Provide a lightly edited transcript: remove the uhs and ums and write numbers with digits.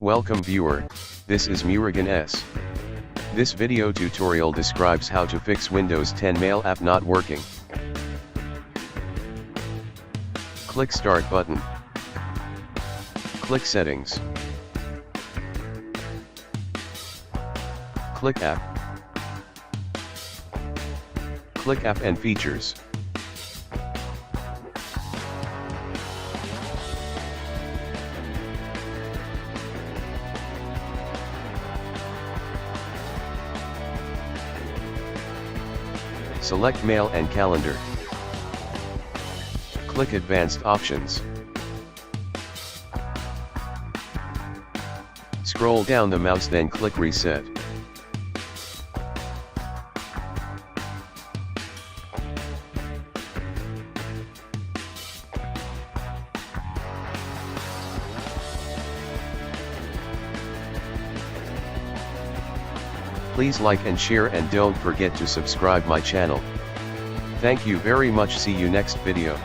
Welcome viewer, this is Murugan S. This video tutorial describes how to fix Windows 10 Mail app not working. Click Start button. Click Settings. Click App. Click App and Features. Select Mail and Calendar. Click Advanced Options. Scroll down the mouse, then click Reset. Please like and share, and don't forget to subscribe my channel. Thank you very much. See you next video.